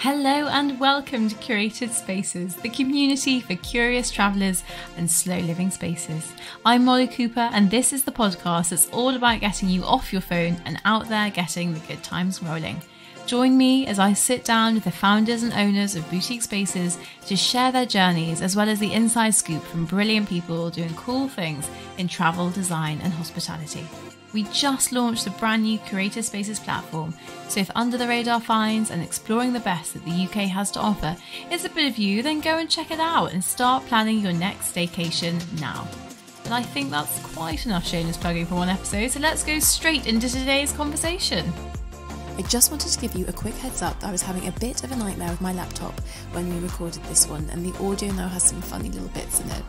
Hello and welcome to Curated Spaces, the community for curious travellers and slow living spaces. I'm Molly Cooper and this is the podcast that's all about getting you off your phone and out there getting the good times rolling. Join me as I sit down with the founders and owners of boutique spaces to share their journeys as well as the inside scoop from brilliant people doing cool things in travel, design and hospitality. We just launched the brand new Curated Spaces platform, so if under the radar finds and exploring the best that the UK has to offer is a bit of you, then go and check it out and start planning your next staycation now. And I think that's quite enough shameless plugging for one episode, so let's go straight into today's conversation. I just wanted to give you a quick heads up that I was having a bit of a nightmare with my laptop when we recorded this one, and the audio now has some funny little bits in it.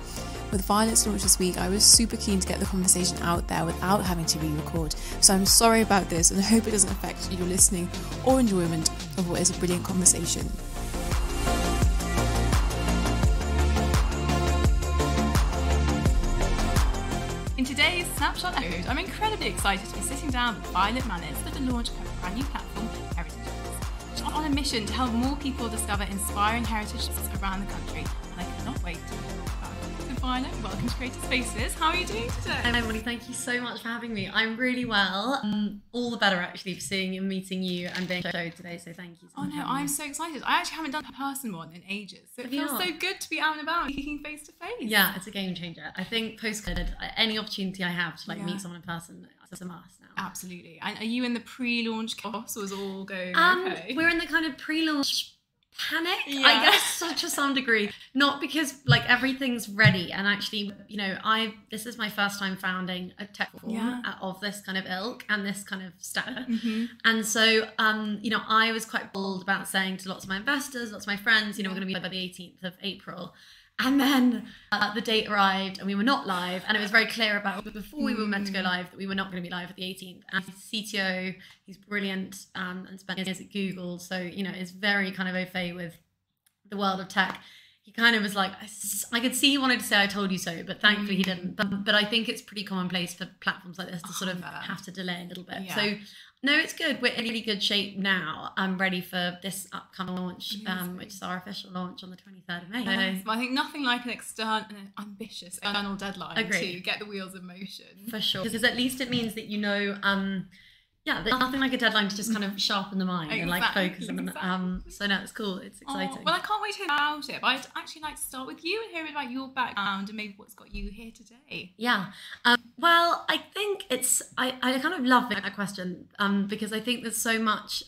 With Violet's launch this week, I was super keen to get the conversation out there without having to re-record, so I'm sorry about this and I hope it doesn't affect your listening or enjoyment of what is a brilliant conversation. In today's Snapshot episode, I'm incredibly excited to be sitting down with Violet Manners for the launch of her brand new platform, HeritageX. She's on a mission to help more people discover inspiring heritage sites around the country, and I cannot wait to talk about it. Violet, welcome to Curated Spaces. How are you doing today? Hi Molly, thank you so much for having me. I'm really well. All the better actually for seeing and meeting you and being on the show today, so thank you so much. Oh no, I'm so excited. I actually haven't done a person one in ages, so it feels so good to be out and about, speaking face to face. Yeah, it's a game changer. I think post-COVID, any opportunity I have to meet someone in person, it's a must now. Absolutely. And are you in the pre-launch chaos or is all going okay? We're in the kind of pre-launch panic, I guess, to some degree. Not because everything's ready, and actually, this is my first time founding a tech platform of this kind of ilk and this kind of stature. And so I was quite bold about saying to lots of my investors, lots of my friends, we're going to be by the 18th of April. And then the date arrived and we were not live, and it was very clear about before we were meant to go live that we were not going to be live at the 18th. And CTO, he's brilliant and spent years at Google, so is very kind of au fait with the world of tech. He kind of was like, I could see he wanted to say I told you so, but thankfully he didn't. But I think it's pretty commonplace for platforms like this to sort of have to delay a little bit. So no, it's good. We're in really good shape now. I'm ready for this upcoming launch, which is our official launch on the 23rd of May. Yes. Well, I think nothing like an ambitious external deadline to get the wheels in motion. For sure. Because at least it means that there's nothing like a deadline to just kind of sharpen the mind and focus on so no, it's cool. It's exciting. Well, I can't wait to hear about it, but I'd actually like to start with you and hear a bit about your background and maybe what's got you here today. Yeah. Well, I think I kind of love that question because I think there's so much.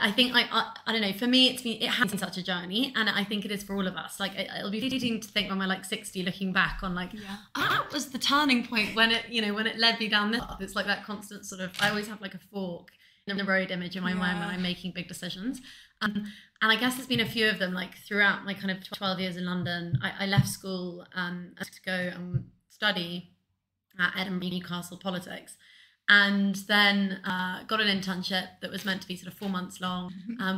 I think I don't know. For me, it has been such a journey, and I think it is for all of us. It'll be fleeting to think when we're 60, looking back on that was the turning point when it led me down this path. It's like that constant sort of. I always have a fork in the road image in my mind when I'm making big decisions. And I guess there's been a few of them throughout my kind of 12 years in London. I left school to go and study at Edinburgh Newcastle politics. And then got an internship that was meant to be sort of 4 months long,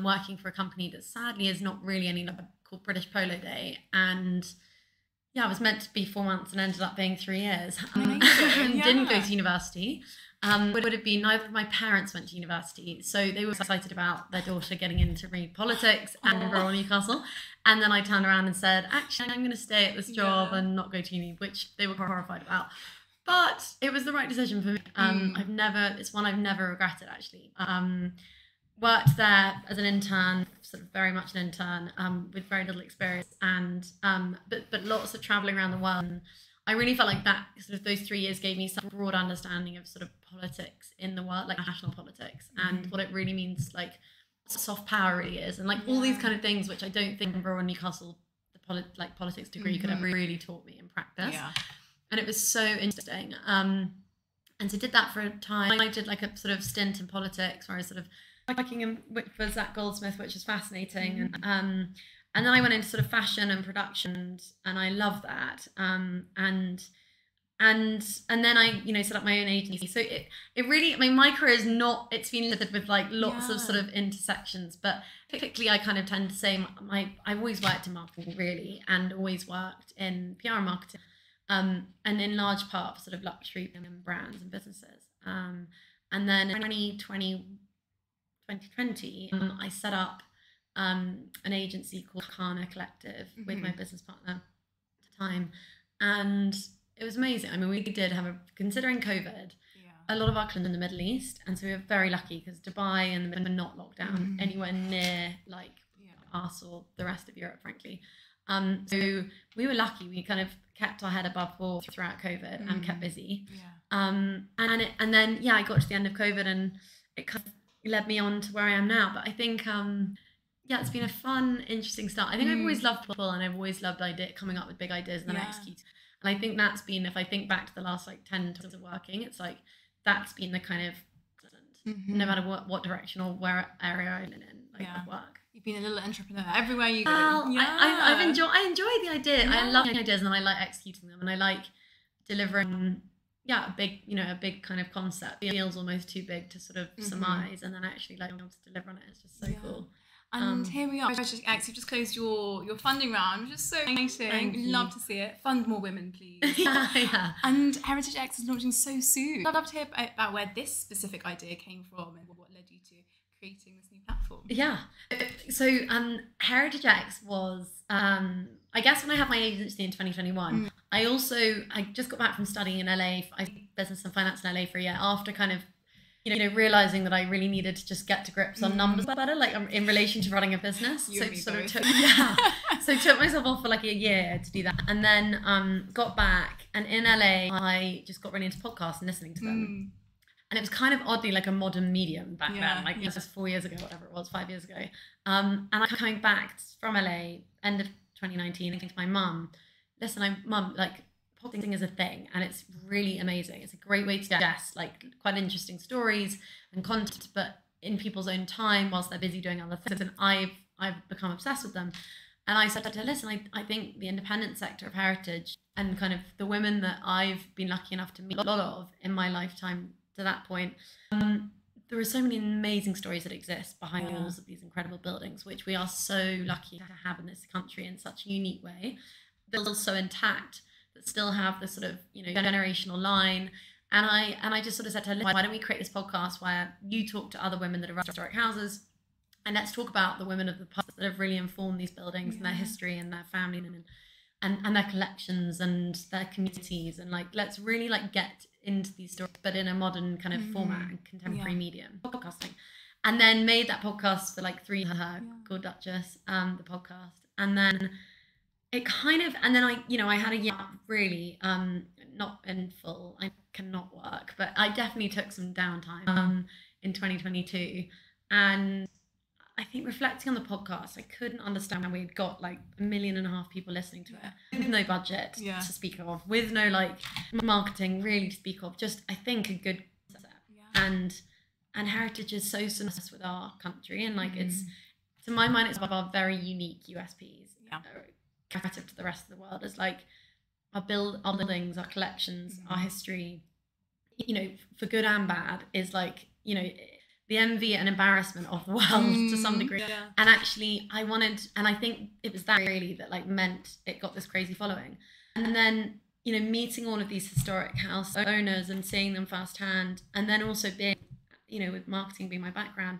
working for a company that sadly is not really any called British Polo Day. And I was meant to be 4 months and ended up being 3 years. Didn't go to university. Would have been neither of my parents went to university, so they were excited about their daughter getting into read politics and rural Newcastle. And then I turned around and said, actually, I'm going to stay at this job and not go to uni, which they were horrified about. But it was the right decision for me. It's one I've never regretted, actually. Worked there as an intern, sort of very much an intern, with very little experience, and but lots of traveling around the world. And I really felt like that sort of those 3 years gave me some broad understanding of sort of politics in the world, national politics, and what it really means, soft power really is, and all these kind of things which I don't think in rural Newcastle the politics degree could have really taught me in practice. And it was so interesting. And so I did that for a time. I did a sort of stint in politics where I was sort of working for Zach Goldsmith, which was fascinating. And then I went into sort of fashion and production, and I love that. And then I set up my own agency. So it really, my career is not, it's been littered with lots of sort of intersections, but typically I kind of tend to say I've always worked in marketing really, and always worked in PR and marketing. And in large part for sort of luxury brands and businesses. And then in 2020, I set up an agency called Kana Collective with my business partner at the time, and it was amazing. I mean, we did have considering COVID, a lot of our clients in the Middle East, and so we were very lucky because Dubai and were not locked down anywhere near like us or the rest of Europe, frankly. So we were lucky. We kind of kept our head above water throughout COVID and kept busy. And then I got to the end of COVID, and it kind of led me on to where I am now. But I think it's been a fun, interesting start. I think I've always loved people, and I've always loved coming up with big ideas and then executing. And I think that's been, if I think back to the last like 10 years of working, it's like that's been the kind of no matter what direction or where area I'm in of work. You've been a little entrepreneur everywhere you go. I enjoy the idea. I love the ideas, and I like executing them, and I like delivering a big kind of concept. It feels almost too big to sort of surmise, and then actually like being able to deliver on it. It's just so cool. And here we are, HeritageX. You've just closed your funding round, which is so exciting. Love to see it. Fund more women, please. And HeritageX is launching so soon. I'd love to hear about where this specific idea came from and what led you to creating this new platform. So HeritageX was I guess when I had my agency in 2021, I just got back from studying in LA. I did business and finance in LA for a year after kind of realizing that I really needed to just get to grips on numbers better, like in relation to running a business. So took myself off for like a year to do that, and then got back, and in LA I just got really into podcasts and listening to them. And it was kind of oddly like a modern medium back then, like this was 4 years ago, whatever it was, 5 years ago. And I'm coming back from LA, end of 2019, and to my mum, listen, Mum, like podcasting is a thing, and it's really amazing. It's a great way to digest like quite interesting stories and content, but in people's own time whilst they're busy doing other things. And I've become obsessed with them. And I said to her, listen, I think the independent sector of heritage and kind of the women that I've been lucky enough to meet a lot of in my lifetime to that point, there are so many amazing stories that exist behind the walls of these incredible buildings, which we are so lucky to have in this country in such a unique way. They're still so intact, that still have this sort of generational line. And I just sort of said to her, why don't we create this podcast where you talk to other women that have run historic houses, and let's talk about the women of the past that have really informed these buildings and their history and their family and their collections and their communities, and like let's really like get into these stories, but in a modern kind of format and contemporary medium, podcasting. And then made that podcast for like 3 years called Duchess, the podcast. And then it kind of, and then I had a year really, not in full, I cannot work, but I definitely took some downtime in 2022. And I think reflecting on the podcast, I couldn't understand how we had got like 1.5 million people listening to it with no budget to speak of, with no like marketing really to speak of, just I think a good concept. And heritage is so synonymous with our country, and like it's, to my mind, it's one of our very unique USPs, comparative to the rest of the world. It's like our buildings, our collections, our history, for good and bad, is like the envy and embarrassment of the world to some degree. And actually I think it was that really that like meant it got this crazy following. And then meeting all of these historic house owners and seeing them firsthand, and then also being with marketing being my background,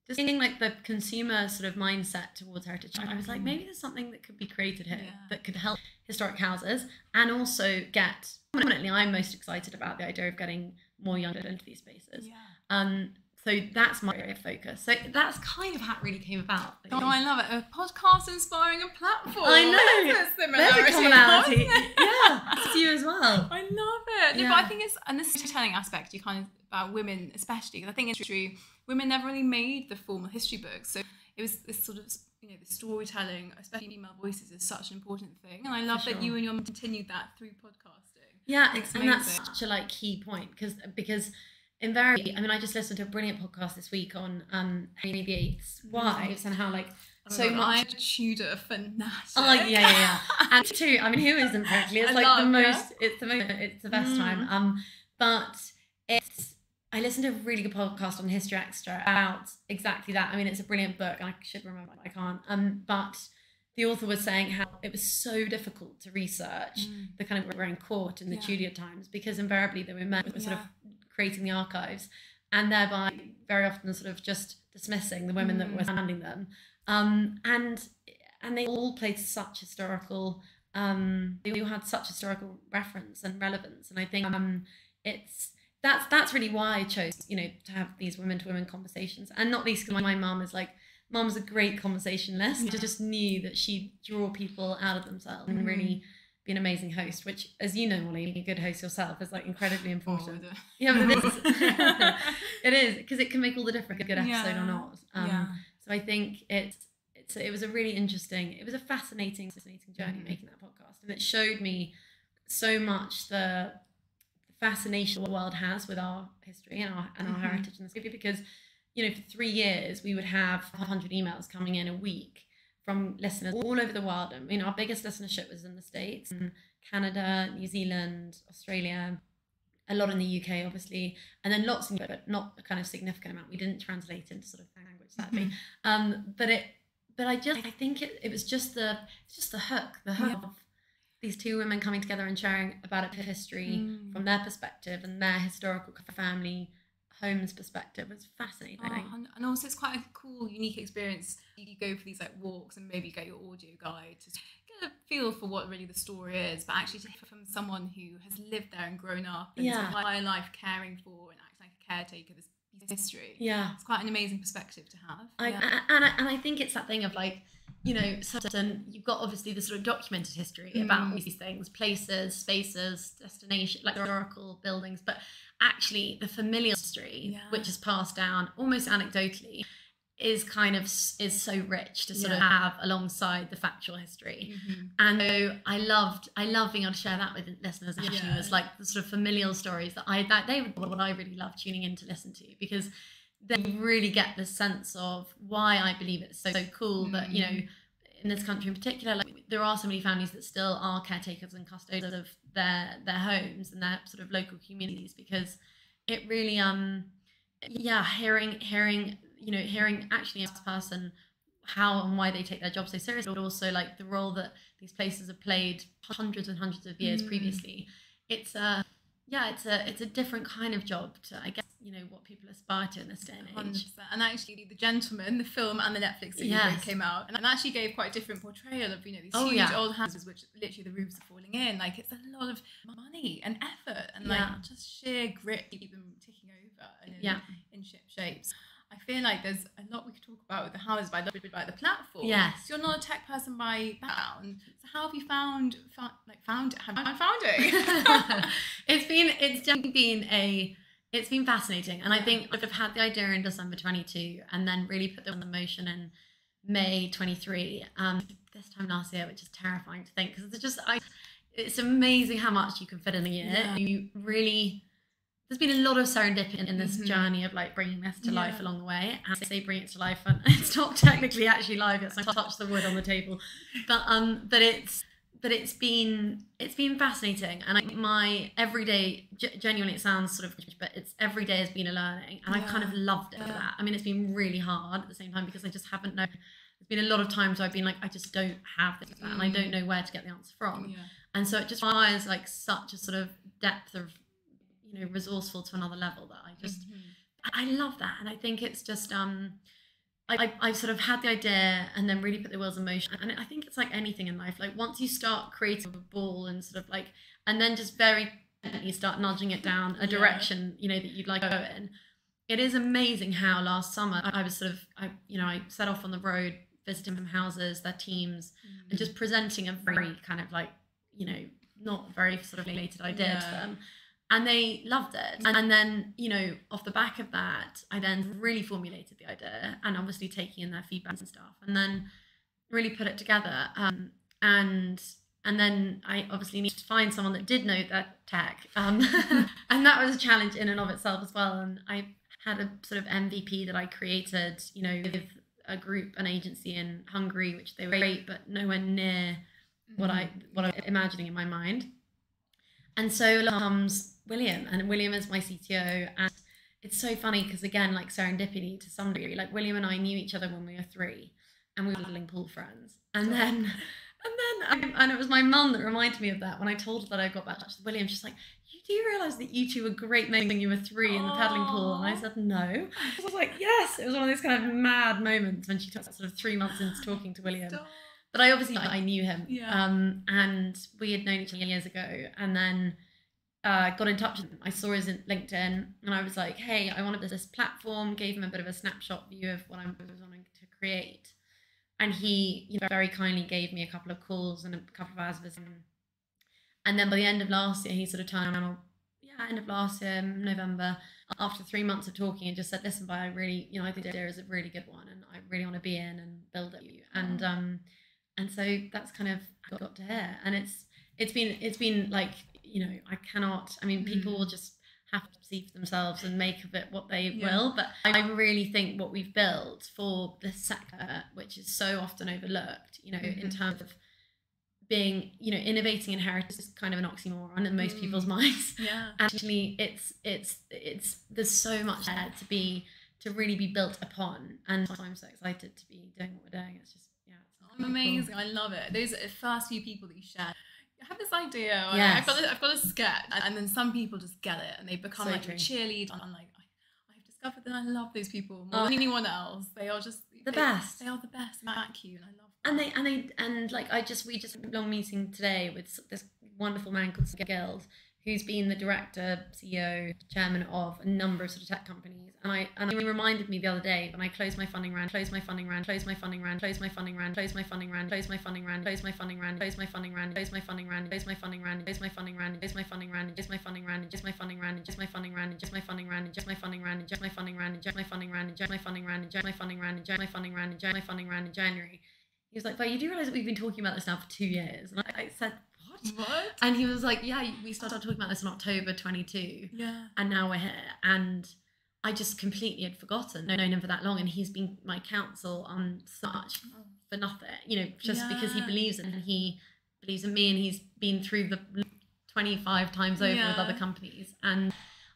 just seeing like the consumer sort of mindset towards heritage, I was like, maybe there's something that could be created here that could help historic houses, and also get, prominently, I'm most excited about the idea of getting more young people into these spaces. So that's my area of focus. So that's kind of how it really came about. Oh, I love it. A podcast inspiring a platform. I know. There's a commonality. It's you as well. I love it. But I think it's, and this storytelling aspect, you kind of, about women especially, because I think it's true, women never really made the formal history books. So it was this sort of, the storytelling, especially female voices, is such an important thing. And I love that you and your mum continued that through podcasting. Yeah, and that's such a like key point, because invariably, I mean, I just listened to a brilliant podcast this week on Henry VIII's wives and how like so much. I'm a Tudor fanatic. Oh yeah. And too, I mean, who isn't frankly? It's like the most. It's the best time. But I listened to a really good podcast on History Extra about exactly that. I mean, it's a brilliant book, and I should remember, I can't. But the author was saying how it was so difficult to research the kind of wearing court in the Tudor times, because invariably there were men who were sort of creating the archives, and thereby very often sort of just dismissing the women that were surrounding them. And they all played such historical, they all had such historical reference and relevance. And I think that's really why I chose, to have these women-to-women conversations, and not least because my mum's a great conversationalist. I just knew that she'd draw people out of themselves and really be an amazing host, which, as you know, Molly, a good host yourself is like incredibly important. Yeah, but it is. It is, because it can make all the difference, a good episode or not. So I think it was a really interesting, it was a fascinating journey making that podcast, and it showed me so much the fascination the world has with our history and our heritage in this country, because for 3 years we would have 100 emails coming in a week from listeners all over the world. I mean, our biggest listenership was in the States, and Canada, New Zealand, Australia, a lot in the UK, obviously, and then lots in Europe, but not a kind of significant amount. We didn't translate into sort of language, sadly. But I think it was just the hook of these two women coming together and sharing about a history from their perspective and their historical family home's perspective. Was fascinating. And also it's quite a cool, unique experience. You go for these like walks and maybe get your audio guide to get a feel for what really the story is, but actually to hear from someone who has lived there and grown up and spent my life caring for and acting like a caretaker this piece of history. It's quite an amazing perspective to have. And I think it's that thing of like, you've got obviously the sort of documented history about all these things, places, spaces, destination, like historical buildings, but actually the familial history, which is passed down almost anecdotally, is so rich to sort of have alongside the factual history. And so I love being able to share that with listeners. Actually, was like the sort of familial stories that they were what I really love tuning in to listen to, because they really get the sense of why I believe it's so cool that in this country in particular, like there are so many families that still are caretakers and custodians of their homes and their sort of local communities, because it really hearing actually as a person how and why they take their job so seriously, but also like the role that these places have played hundreds and hundreds of years previously. It's a different kind of job to, I guess, what people aspire to in this day and age. 100%. And actually, The Gentleman, the film and the Netflix series came out, and actually gave quite a different portrayal of these huge old houses, which literally the roofs are falling in. Like, it's a lot of money and effort and like just sheer grit to keep them ticking over and in ship shapes. I feel like there's a lot we could talk about with the houses, but I love a bit about the platform. Yes. So you're not a tech person by background. So how have you found it? It's been fascinating. And I think I've had the idea in December 22 and then really put them in motion in May 23, this time last year, which is terrifying to think, because it's amazing how much you can fit in a year. There's been a lot of serendipity in this journey of like bringing this to life along the way. And I say bring it to life, and it's not technically actually live yet, so I touched the wood on the table. But it's been fascinating, and my everyday, genuinely, it sounds sort of, but it's every day has been a learning, and I've kind of loved it for that. I mean, it's been really hard at the same time, because I just haven't known. There's been a lot of times where I've been like, I just don't have this, and I don't know where to get the answer from. And so it just requires like such a sort of depth of resourceful to another level that I just I love that. And I think it's just I sort of had the idea and then really put the wheels in motion. And I think it's like anything in life, like once you start creating a ball and sort of like, and then just very gently start nudging it down a direction that you'd like to go in. It is amazing how last summer I was sort of I set off on the road visiting some houses, their teams, and just presenting a very kind of like not very sort of related idea to them. And they loved it. And then, off the back of that, I then really formulated the idea, and obviously taking in their feedback and stuff, and then really put it together. And then I obviously needed to find someone that did know that tech. And that was a challenge in and of itself as well. And I had a sort of MVP that I created, with a group, an agency in Hungary, which they were great, but nowhere near what I was imagining in my mind. And so comes William, and William is my CTO, and it's so funny because, again, like serendipity to some degree, like William and I knew each other when we were 3, and we were modeling pool friends, and it was my mum that reminded me of that when I told her that I got back to William. She's like, "You do you realise that you two were great mates when you were 3 in the paddling pool? And I said, no. I was like, yes. It was one of those kind of mad moments when she took sort of 3 months into talking to William. Stop. But I knew him. Yeah. And we had known each other years ago. And then got in touch with him. I saw his LinkedIn and I was like, hey, I wanted this platform, gave him a bit of a snapshot view of what I was wanting to create. And he very kindly gave me a couple of calls and a couple of hours of his time. And then by the end of last year, he sort of turned around, end of last year, November, after 3 months of talking, and just said, listen, but I really, I think the idea is a really good one and I really want to be in and build it. And so that's kind of how I got to here. And it's been like, I cannot, people will just have to see for themselves and make of it what they will. But I really think what we've built for this sector, which is so often overlooked, in terms of being, innovating in heritage is kind of an oxymoron in most people's minds. Yeah. Actually, it's there's so much there to really be built upon. And I'm so excited to be doing what we're doing. It's just, it's amazing. Cool. I love it. Those first few people that you shared. I have this idea. Yes. I've got a sketch, and then some people just get it, and they become so like true. a cheerleader. And I'm like, I've discovered that I love those people more than anyone else. They are just the best. They are the best. Thank you, and I love. And we just had a long meeting today with this wonderful man called Guild, who's been the director, CEO, chairman of a number of sort of tech companies. And he reminded me the other day when I closed my funding round, closed my funding round, closed my funding round, closed my funding round, closed my funding round, closed my funding round, closed my funding round, closed my funding round, closed my funding round, closed my funding round, closed my funding round, closed my funding round, just my funding round, just my funding round, just my funding round, just my funding round, just my funding round, just my funding round, just my funding round, just my funding round, just my funding round, just my funding round, just my funding round in January. He was like, but you do realise that we've been talking about this now for 2 years? And I said, what? And he was like, yeah, we started talking about this in October 22. Yeah. And now we're here. And I just completely had forgotten. I've known him for that long. And he's been my counsel on so much for nothing, just because he believes in it. And he believes in me. And he's been through the 25 times over with other companies. And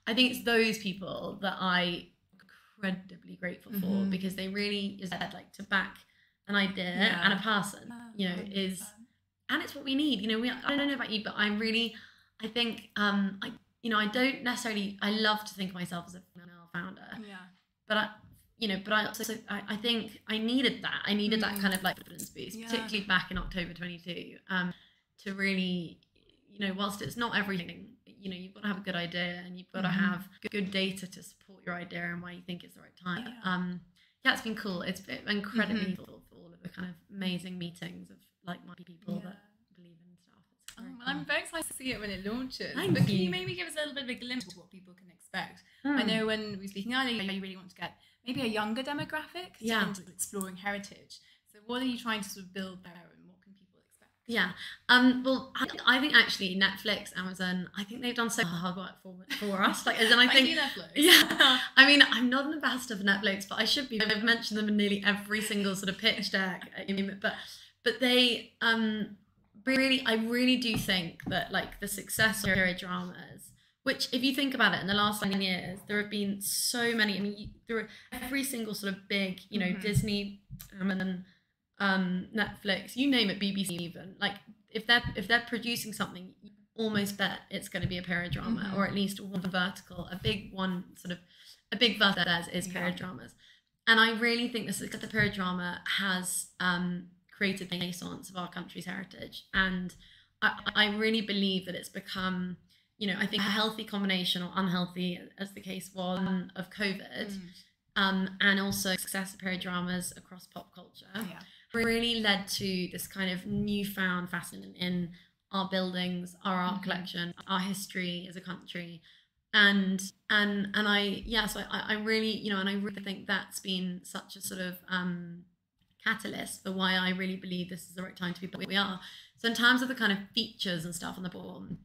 I think it's those people that I'm incredibly grateful for, because they really said, like, to back an idea and a person, is, and it's what we need. I don't know about you, but I think, I don't necessarily, I love to think of myself as a female founder, but I think I needed that. I needed that kind of like confidence boost, particularly back in October 22, to really, whilst it's not everything, you've got to have a good idea and you've got to have good data to support your idea and why you think it's the right time. It's been cool. It's been incredibly useful for all of the kind of amazing meetings of like-minded people that believe in stuff. Well, I'm very excited to see it when it launches. Thank but you. Can you maybe give us a little bit of a glimpse of what people can expect? I know when we were speaking earlier, you really want to get maybe a younger demographic into exploring heritage. So what are you trying to sort of build there, and what can people expect? Well, I think actually Netflix, Amazon, I think they've done so hard work for us. Like, as in, I think, Netflix. I'm not an ambassador for Netflix, but I should be. I've mentioned them in nearly every single sort of pitch deck. But they I really do think that, like, the success of hero dramas, which, if you think about it, in the last 9 years, there have been so many. There are every single sort of big, Disney, Amazon, Netflix, you name it, BBC even. Like, if they're producing something, you almost bet it's going to be a period drama, or at least one vertical, a big vertical theirs is period dramas. And I really think the period drama has created the renaissance of our country's heritage. And I really believe that it's become, I think, a healthy combination, or unhealthy, as the case was, of COVID, and also success of period dramas across pop culture, really led to this kind of newfound fascination in our buildings, our art collection, our history as a country. And I really, and I really think that's been such a sort of catalyst for why I really believe this is the right time to be where we are. So in terms of the kind of features and stuff on the board,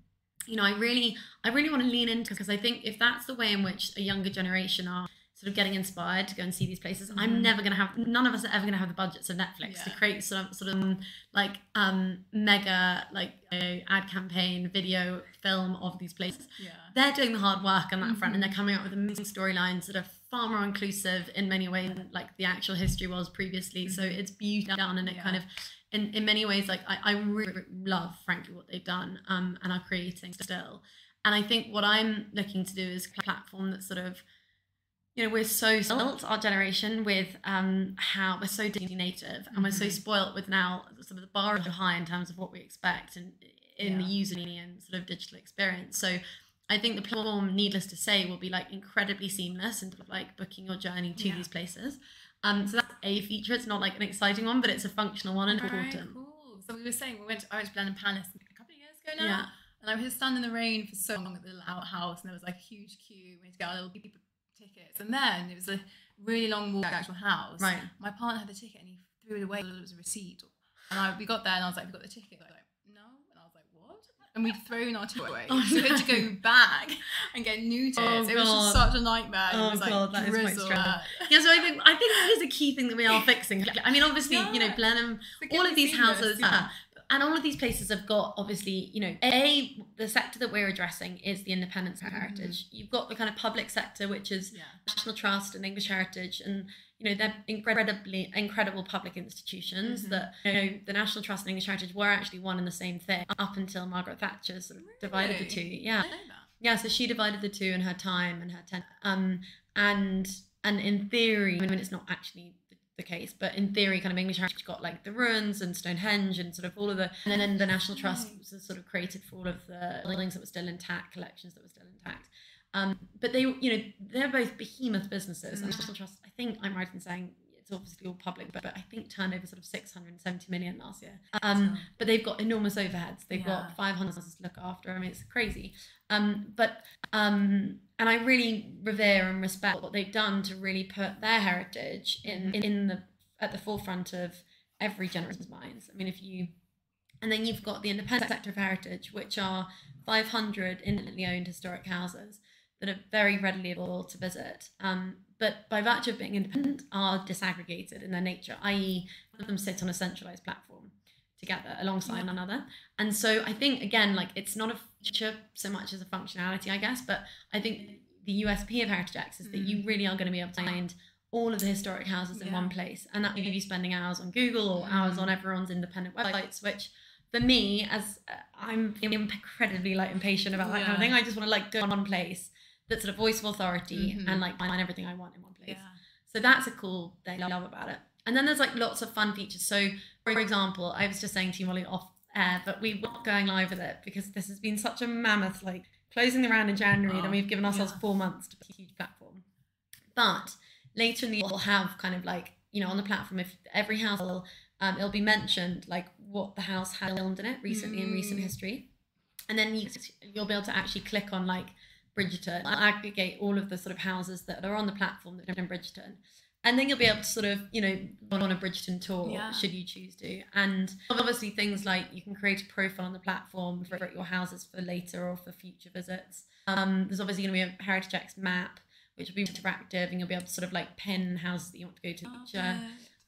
I really want to lean into, because I think if that's the way in which a younger generation are sort of getting inspired to go and see these places, none of us are ever going to have the budgets of Netflix to create sort of like mega, like, ad campaign, video, film of these places. They're doing the hard work on that front, and they're coming up with amazing storylines that are far more inclusive in many ways than, like, the actual history was previously. So it's beautifully done, and it kind of, in many ways, like, I really love, frankly, what they've done and are creating still. And I think what I'm looking to do is a platform that's sort of, you know, we're so spoilt, our generation, with how we're so digitally native, and we're so spoilt with now sort of the bar is so high in terms of what we expect and in the user and sort of digital experience. So I think the platform, needless to say, will be like incredibly seamless and like booking your journey to these places. So that's a feature. It's not like an exciting one, but it's a functional one and important. Cool. So we were saying I went to Blenheim Palace a couple of years ago now, and I was standing in the rain for so long at the little outhouse, and there was like a huge queue. We had to get our little people tickets, and then it was a really long walk to the actual house. Right. My partner had the ticket and he threw it away. It was a receipt, and we got there and I was like, "We got the ticket." I was like, "No," and I was like, "What?" And we'd thrown our ticket away, so we had to go back and get new tickets. It was just such a nightmare. It was like that drizzle. is quite stressful. Yeah, so I think that is a key thing that we are fixing. I mean, obviously, you know, Blenheim, all of these houses. And all of these places have got, obviously, you know, the sector that we're addressing is the independence of heritage. You've got the kind of public sector, which is National Trust and English Heritage, and, you know, they're incredible public institutions that, you know, the National Trust and English Heritage were actually one and the same thing up until Margaret Thatcher sort of divided the two. Yeah. Yeah, so she divided the two in her time and her tenure. And in theory, I mean, it's not actually the case, but in theory, kind of English Heritage got like the ruins and Stonehenge and sort of all of the, and then the National Trust was sort of created for all of the buildings that were still intact, collections that were still intact. But they, you know, they're both behemoth businesses. And National Trust, I think I'm right in saying it's obviously all public, but I think turned over sort of 670 million last year. But they've got enormous overheads. They've got 500 houses to look after. I mean, it's crazy. And I really revere and respect what they've done to really put their heritage at the forefront of every generation's minds. I mean, and then you've got the independent sector of heritage, which are 500 independently owned historic houses that are very readily able to visit. But by virtue of being independent, are disaggregated in their nature, i.e. none of them sit on a centralized platform together alongside one another. And so I think, again, like, it's not a feature so much as a functionality, I guess, but I think the USP of HeritageX is that you really are going to be able to find all of the historic houses in one place, and that will give you spending hours on Google or hours on everyone's independent websites, which for me, as I'm incredibly like impatient about that kind of thing, I just want to like go to one place that's sort of voice of authority and like find everything I want in one place. So that's a cool thing I love about it. And then there's like lots of fun features. So for example, I was just saying to you, Molly, off air, but we weren't going live with it because this has been such a mammoth, like closing the round in January, and we've given ourselves 4 months to build a huge platform. But later in the year, we'll have kind of like, you know, on the platform, if every house will, it'll be mentioned like what the house had filmed in it recently in recent history. And then you'll be able to actually click on like Bridgerton, aggregate all of the sort of houses that are on the platform that are in Bridgerton. And then you'll be able to sort of, you know, go on a Bridgerton tour, should you choose to. And obviously things like you can create a profile on the platform for your houses for later or for future visits. There's obviously going to be a HeritageX map, which will be interactive, and you'll be able to sort of like pin houses that you want to go to in the future.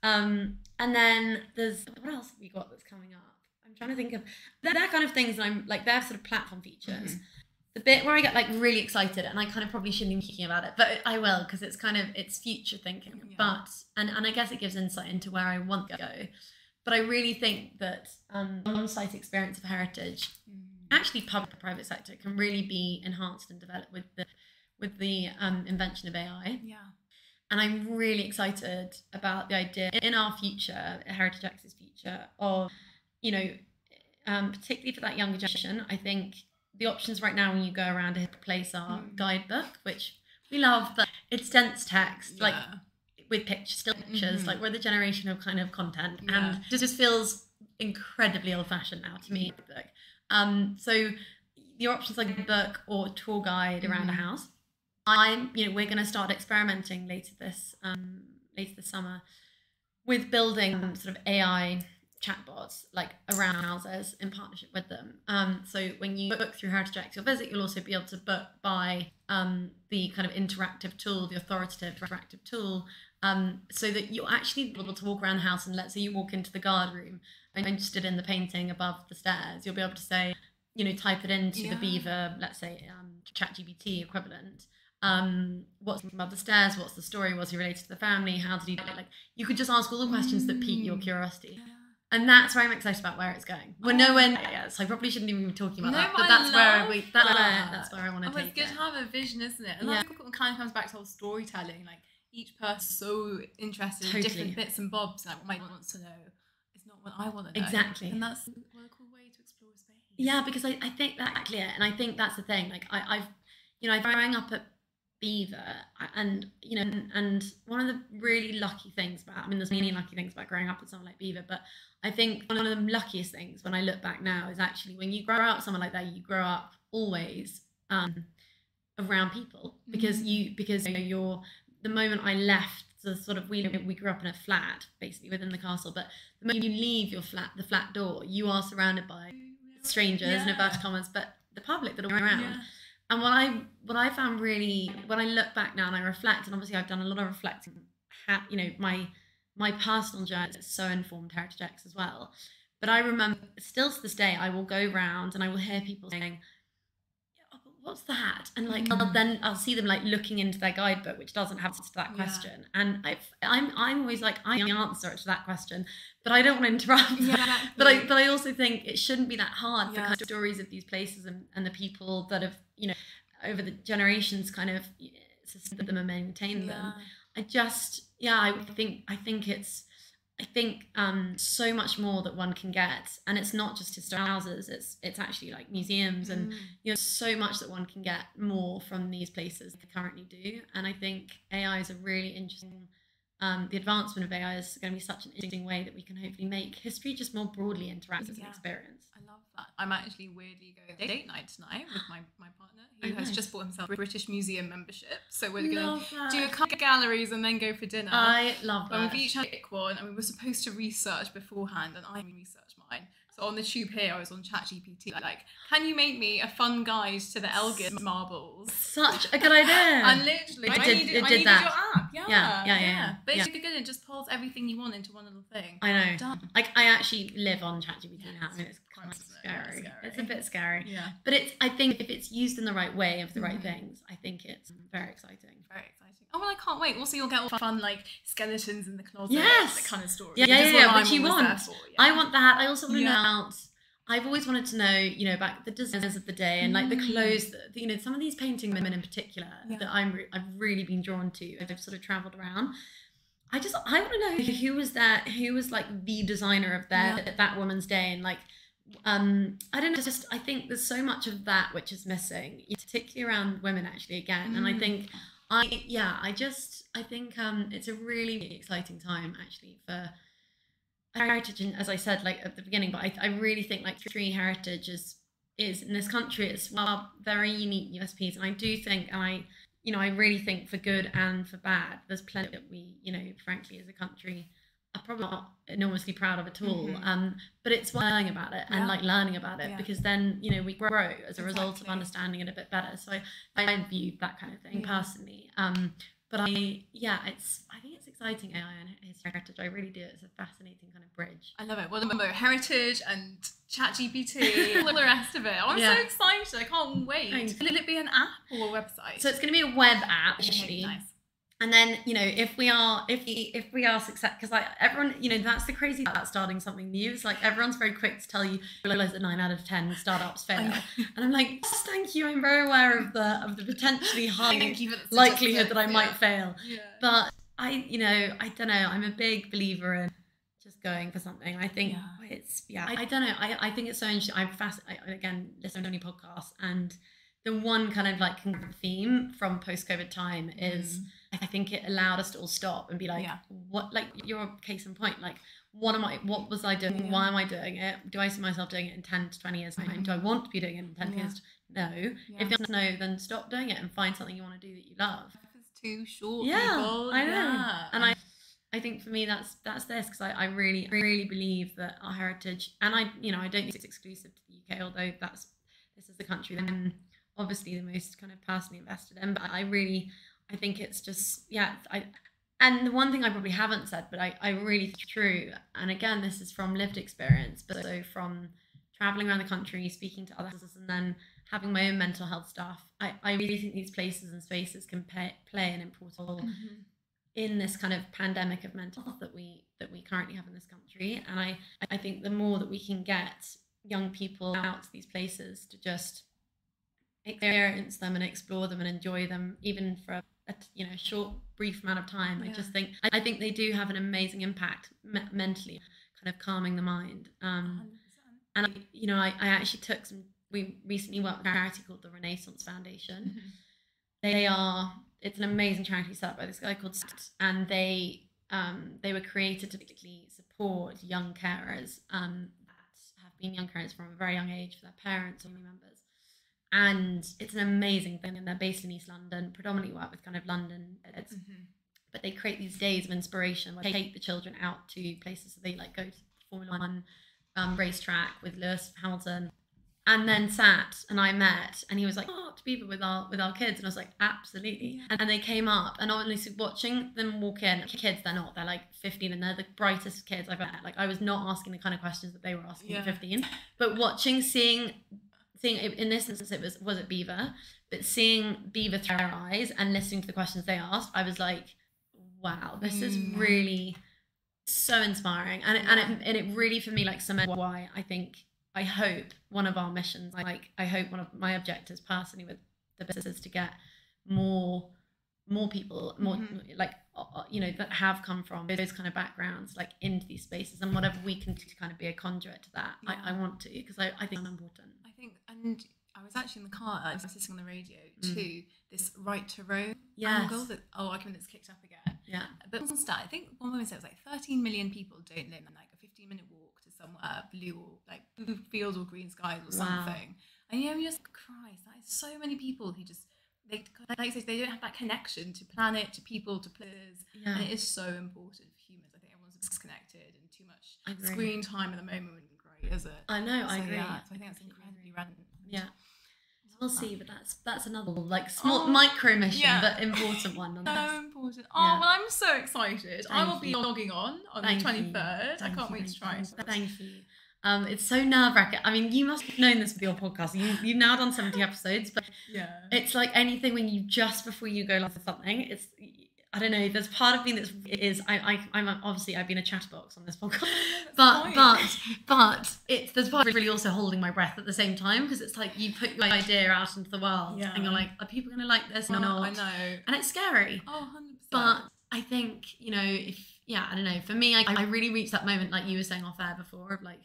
And then there's, what else have we got that's coming up? I'm trying to think of, they're kind of things that I'm like, they're sort of platform features. The bit where I get like really excited, and I kind of probably shouldn't be thinking about it, but I will, because it's kind of, it's future thinking. But and I guess it gives insight into where I want to go. But I really think that on-site experience of heritage, actually public private sector, can really be enhanced and developed with the invention of AI. And I'm really excited about the idea in our future, HeritageX's future, of, you know, particularly for that younger generation. I think the options right now when you go around a place are guidebook, which we love, but it's dense text, like with pictures, still pictures, like we're the generation of kind of content, and it just feels incredibly old-fashioned now to me. So your options like book or tour guide around a house. We're going to start experimenting later this summer with building sort of AI chatbots like around houses in partnership with them. So when you book through HeritageX your visit, you'll also be able to book by the kind of interactive tool, the authoritative interactive tool, so that you're actually able to walk around the house, and let's say you walk into the guard room and you're interested in the painting above the stairs, you'll be able to say, you know, type it into the Beaver, let's say ChatGPT equivalent. What's above the stairs? What's the story? Was he related to the family? How did he die? Like, you could just ask all the questions that pique your curiosity. And that's where I'm excited about where it's going. We're nowhere yet, so I probably shouldn't even be talking about that. But that's where I want to take it. It's good to have a vision, isn't it? And that kind of comes back to whole storytelling. Like each person's so interested in different bits and bobs. Like what my wants to know is not what I want to know. Exactly. And that's a cool way to explore space. Yeah, because I think that's clear, and I think that's the thing. Like I've growing up at Beaver, and and one of the really lucky things about, there's many lucky things about growing up at somewhere like Beaver, but I think one of the luckiest things when I look back now is actually when you grow up somewhere like that, you grow up always around people, because you're the moment I left the sort of we grew up in a flat basically within the castle, but the moment you leave the flat door, you are surrounded by strangers, in inverted commas, but the public that are around. Yeah. And what I found really, when I look back now and I reflect, and obviously I've done a lot of reflecting, my personal journey has so informed HeritageX as well. But I remember, still to this day, I will go round and I will hear people saying, oh, but what's that? And like, I'll see them like looking into their guidebook, which doesn't have answer to that question. And I'm always like, I answer to that question, but I don't want to interrupt. Yeah, but I also think it shouldn't be that hard for kind of stories of these places and the people that have, over the generations kind of sustained them and maintained them. I think so much more that one can get, and it's not just historic houses, it's actually like museums and so much that one can get more from these places than they currently do. And I think AI is a really interesting the advancement of AI is going to be such an interesting way that we can hopefully make history just more broadly interactive as an experience. I love that. I'm actually weirdly going date night tonight with my partner, who has just bought himself a British Museum membership. So we're going to do a couple of galleries and then go for dinner. I love that. And we've each had a pick one, and we were supposed to research beforehand, and I researched mine. So on the tube here, I was on ChatGPT, like, can you make me a fun guide to the Elgin marbles? Such a good idea. And literally, I needed your app. Yeah. But it's really good. It just pulls everything you want into one little thing. I know. Done. Like, I actually live on ChatGPT now. It's kind of scary. It's a bit scary. Yeah. But I think if it's used in the right way, of the right things, I think it's very exciting. Very exciting. Oh, well, I can't wait. Also, you'll get all fun, like, skeletons in the closet. Yes. That kind of story. Yeah, which you want. I want that. I also want to know about... I've always wanted to know, about the designers of the day and like the clothes that, some of these painting women in particular that I've really been drawn to. I've sort of travelled around. I want to know who was like the designer of that woman's day, and like I don't know. I think there's so much of that which is missing, particularly around women actually again. And I think I think it's a really exciting time actually for heritage, and as I said like at the beginning, but I really think like tree heritage is in this country, it's very unique USPs, and I do think, and I really think for good and for bad, there's plenty that we frankly as a country are probably not enormously proud of at all. But it's learning about it and like learning about it, because then we grow as a result of understanding it a bit better. So I view that kind of thing personally. But I think it's exciting, AI and heritage. I really do. It's a fascinating kind of bridge. I love it. Well, about heritage and ChatGPT, all the rest of it. I'm so excited. I can't wait. Will it be an app or a website? So it's going to be a web app, actually. Nice. And then, if we are successful, because like everyone, that's the crazy thing about starting something new. It's like everyone's very quick to tell you, realize that 9 out of 10 startups fail. And I'm like, yes, thank you. I'm very aware of the potentially high likelihood that I might fail. Yeah. But I don't know. I'm a big believer in just going for something. I think I don't know. I think it's so interesting. I again listen to many podcasts, and the one kind of like theme from post-COVID time is I think it allowed us to all stop and be like, what, like you're a case in point, like what was I doing? Why am I doing it? Do I see myself doing it in 10 to 20 years time? Do I want to be doing it in 10 years? No. If the answer is no, then stop doing it and find something you want to do that you love. It's too short, people. I know. Yeah. And I think for me that's this, because I really believe that our heritage, and I don't think it's exclusive to the UK, although this is the country that I'm obviously the most kind of personally invested in, but I think it's just, and the one thing I probably haven't said, but I really think it's true, and again, this is from lived experience, but so from traveling around the country, speaking to others, and then having my own mental health stuff, I really think these places and spaces can play an important role in this kind of pandemic of mental health that we currently have in this country. And I think the more that we can get young people out to these places to just experience them and explore them and enjoy them, even for a short, brief amount of time, I think they do have an amazing impact mentally, kind of calming the mind. And I actually we recently worked with a charity called the Renaissance Foundation. It's an amazing charity set up by this guy called Snapshot, and they were created to basically support young carers that have been young carers from a very young age for their parents or family members. And it's an amazing thing, and they're based in East London, predominantly work with kind of London kids. But they create these days of inspiration where they take the children out to places. So they like go to the Formula One racetrack with Lewis Hamilton. And then Sat and I met, and he was like, "Oh, to Beaver with our kids," and I was like, "Absolutely." Yeah. And they came up, and honestly, watching them walk in, kids, they're like 15, and they're the brightest kids I've ever met. Like, I was not asking the kind of questions that they were asking at 15, but seeing in this instance, was it Beaver, but seeing Beaver through their eyes and listening to the questions they asked, I was like, "Wow, this is really so inspiring," and it really, for me, like, cemented why I hope one of our missions, I hope one of my objectives personally with the business is to get more people, that have come from those kind of backgrounds, like, into these spaces, and whatever we can do to kind of be a conduit to that. I want to, because I think it's important. I think, and I was actually in the car, I was listening on the radio to this right to roam angle that argument that's kicked up again. Yeah. But one stat, I think one woman said it was like 13 million people don't live in like a 15-minute walk to somewhere blue fields or green skies or something. And you're just, Christ, that is so many people who just, they don't have that connection to planet, to people, to places. Yeah. And it is so important for humans. I think everyone's disconnected, and too much screen time at the moment wouldn't be great, is it? I know, I agree. Yeah, so I think that's incredibly relevant. Yeah. We'll see, but that's another like small micro mission, but important one. So important. Oh, well, I'm so excited. I will be logging on the 23rd. I can't wait to try it. Thank you. It's so nerve-wracking. I mean, you must have known this with your podcast. You've now done 70 episodes, but it's like anything when you just before you go live for something. It's, I don't know. There's part of me that is I'm obviously I've been a chatterbox on this podcast, but there's part of really also holding my breath at the same time, because it's like you put your idea out into the world and you're like, are people going to like this or not? I know, and it's scary. 100%. But I think, I don't know. For me, I really reached that moment, like you were saying off air before, of like,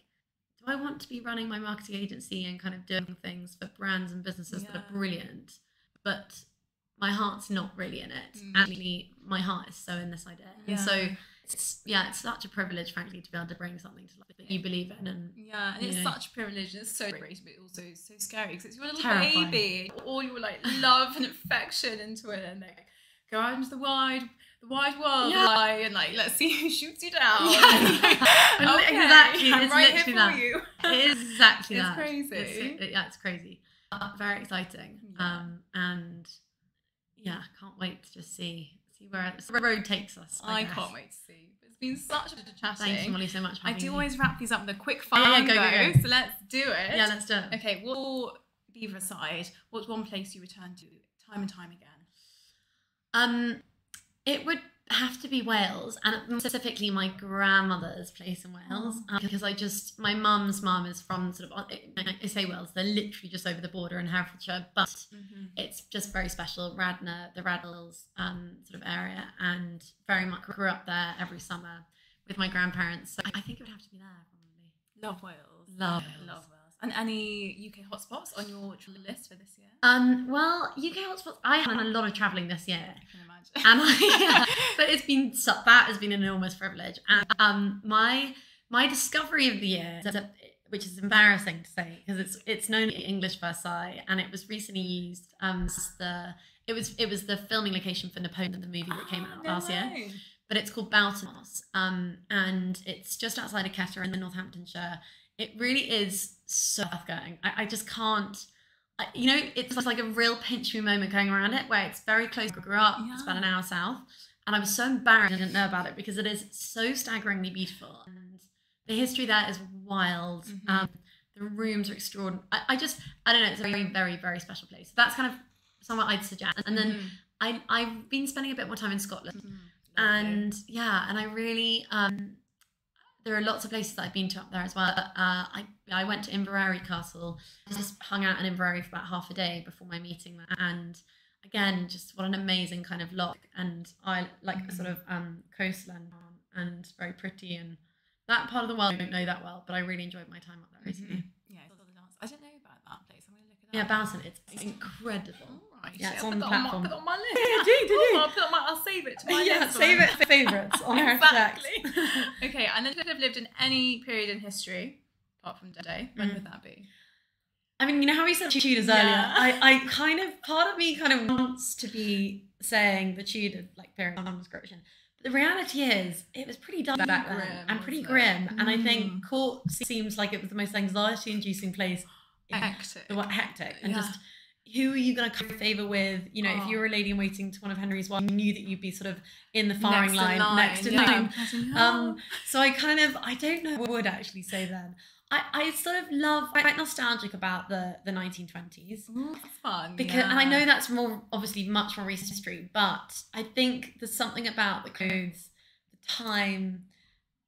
do I want to be running my marketing agency and kind of doing things for brands and businesses that are brilliant, but my heart's not really in it. Actually, my heart is so in this idea. And so it's such a privilege, frankly, to be able to bring something to life that you believe in. And it's such a privilege, and it's so great, but also so scary, because it's your little baby, all your like love and affection into it, and like go out into the wide world, and like, let's see who shoots you down. Exactly, I'm it's right literally here that. for you. It is exactly that. It's crazy. It's crazy. Very exciting. And can't wait to just see where the road takes us. I can't wait to see. It's been such a chatting. Thank you, Molly, so much for having me. Always wrap these up with a quick fire. Go. So let's do it. Yeah, let's do it. Okay, well, Beaver aside, what's one place you return to time and time again? It would have to be Wales, and specifically my grandmother's place in Wales, because my mum's mum is from sort of, I say Wales, they're literally just over the border in Herefordshire, but it's just very special. Radnor, the Radnors sort of area, and very much grew up there every summer with my grandparents. So I think it would have to be there, probably. Love Wales. Love Wales. And any UK hotspots on your list for this year? Well, UK hotspots, I have done a lot of travelling this year. I can imagine. And but that has been an enormous privilege. And my discovery of the year, which is embarrassing to say, because it's known as English First Sight, and it was recently used it was the filming location for Napoleon, the movie that came out last year. But it's called Baltimore, and it's just outside of Kettering in Northamptonshire. It really is so going. I just can't. It's like a real pinch me moment going around it, where it's very close. I grew up. It's about an hour south, and I was so embarrassed I didn't know about it, because it is so staggeringly beautiful, and the history there is wild. The rooms are extraordinary. I don't know. It's a very, very, very special place. So that's kind of somewhere I'd suggest. And then I've been spending a bit more time in Scotland. And yeah, and I really there are lots of places that I've been to up there as well. I went to Inverary Castle, just hung out in Inverary for about half a day before my meeting there. And again, just what an amazing kind of loch. And I like the sort of coastline and very pretty. And that part of the world I don't know that well, but I really enjoed my time up there recently. Yeah, I don't know about that place. I'm going to look it up. Yeah, Boughton, it's incredible. All right. Yeah, it's I'll on the put platform. Put it on my list. Yeah, do. I'll save it to my Yeah, list. save it for favourites on HeritageX. Exactly. Okay, and then if you could have lived in any period in history, apart from today, when would that be? I mean, you know how we said Tudors earlier? I kind of, part of me kind of wants to be saying the Tudor like period of description. But the reality is, it was pretty dark back then and pretty grim. And I think court seems like it was the most anxiety-inducing place. Hectic. Hectic. And just, who are you going to curry favour with? You know, if you were a lady in waiting to one of Henry's wives, you knew that you'd be sort of in the firing line, next in line. So I don't know what I would actually say then. I sort of love, quite nostalgic about the 1920s. Ooh, that's fun. Because, and I know that's more, obviously much more recent history, but I think there's something about the clothes, the time,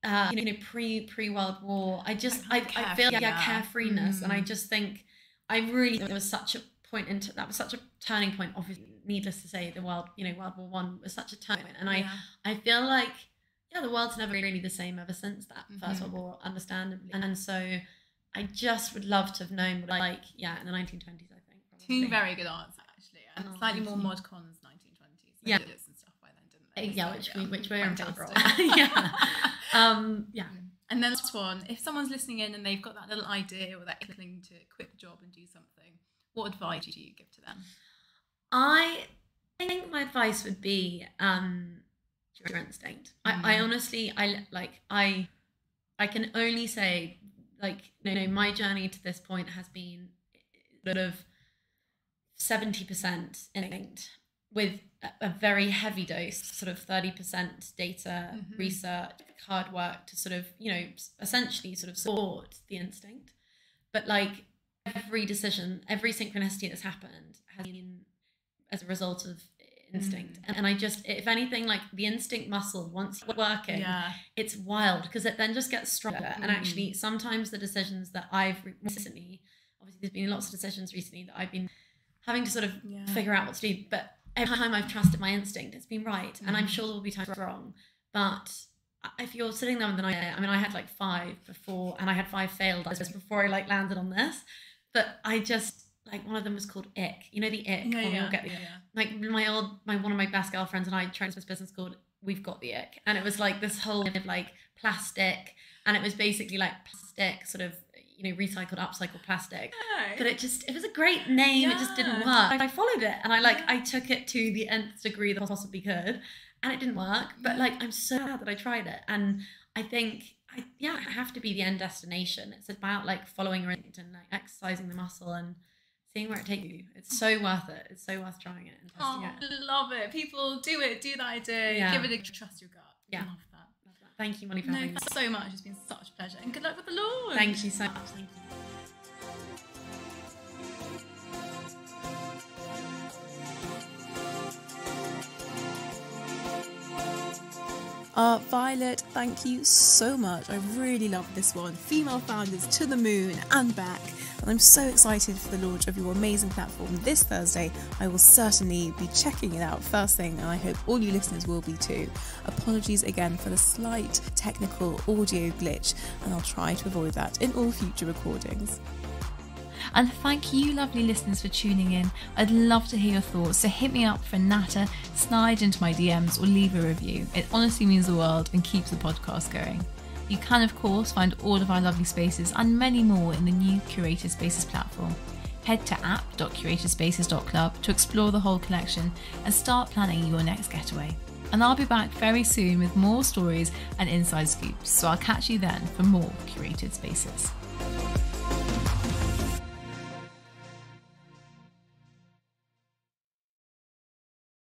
pre-World War. I feel carefreeness. And I just think, there was such a point that was such a turning point. Obviously, needless to say, World War One was such a turning point. And I feel like, the world's never really the same ever since that First World War, understandably. And so I just would love to have known what in the 1920s, I think. Probably. Two very good answers, actually. And slightly more mod cons 1920s. Yeah. And stuff by then, didn't they? Yeah, which we're in favour of. Yeah. And then last one, if someone's listening in and they've got that little idea or that inkling to quit the job and do something, what advice do you give to them? I think my advice would be your instinct. I honestly, I can only say, my journey to this point has been sort of 70% instinct with a very heavy dose, sort of 30% data, research, hard work to sort of, essentially sort of support the instinct. But every decision, every synchronicity that's happened has been as a result of instinct. And I just, if anything, the instinct muscle, once it's working, it's wild because it then just gets stronger. And actually, sometimes the decisions that I've recently, obviously there's been lots of decisions recently that I've been having to sort of figure out what to do, but every time I've trusted my instinct, it's been right. And I'm sure there will be times wrong, but if you're sitting there with the night, I had 5 before, and I had 5 failed before I landed on this, but I just, one of them was called Ick. You know the Ick? One of my best girlfriends and I tried this business called We've Got the Ick. And it was this whole plastic, and it was basically plastic sort of, recycled, upcycled plastic. But it was a great name. It just didn't work. I followed it and I took it to the nth degree that I possibly could, and it didn't work. But I'm so glad that I tried it. And I think, I have to be the end destination. It's about following your instinct and exercising the muscle and seeing where it takes you. It's so worth it. It's so worth trying it and testing it. Love it. People, do it. Do that idea. Give it a trust your gut. Yeah. Love that. Thank you, Molly, for having me. Thanks so much. It's been such a pleasure. And good luck with the launch. Thank you so much. Thank you. Violet, thank you so much. I really love this one. Female founders to the moon and back. And I'm so excited for the launch of your amazing platform this Thursday. I will certainly be checking it out first thing, and I hope all you listeners will be too. Apologies again for the slight technical audio glitch, and I'll try to avoid that in all future recordings. And thank you, lovely listeners, for tuning in. I'd love to hear your thoughts, so hit me up for a natter, slide into my DMs, or leave a review. It honestly means the world and keeps the podcast going. You can, of course, find all of our lovely spaces and many more in the new Curated Spaces platform. Head to app.curatedSpaces.club to explore the whole collection and start planning your next getaway. And I'll be back very soon with more stories and inside scoops, so I'll catch you then for more Curated Spaces.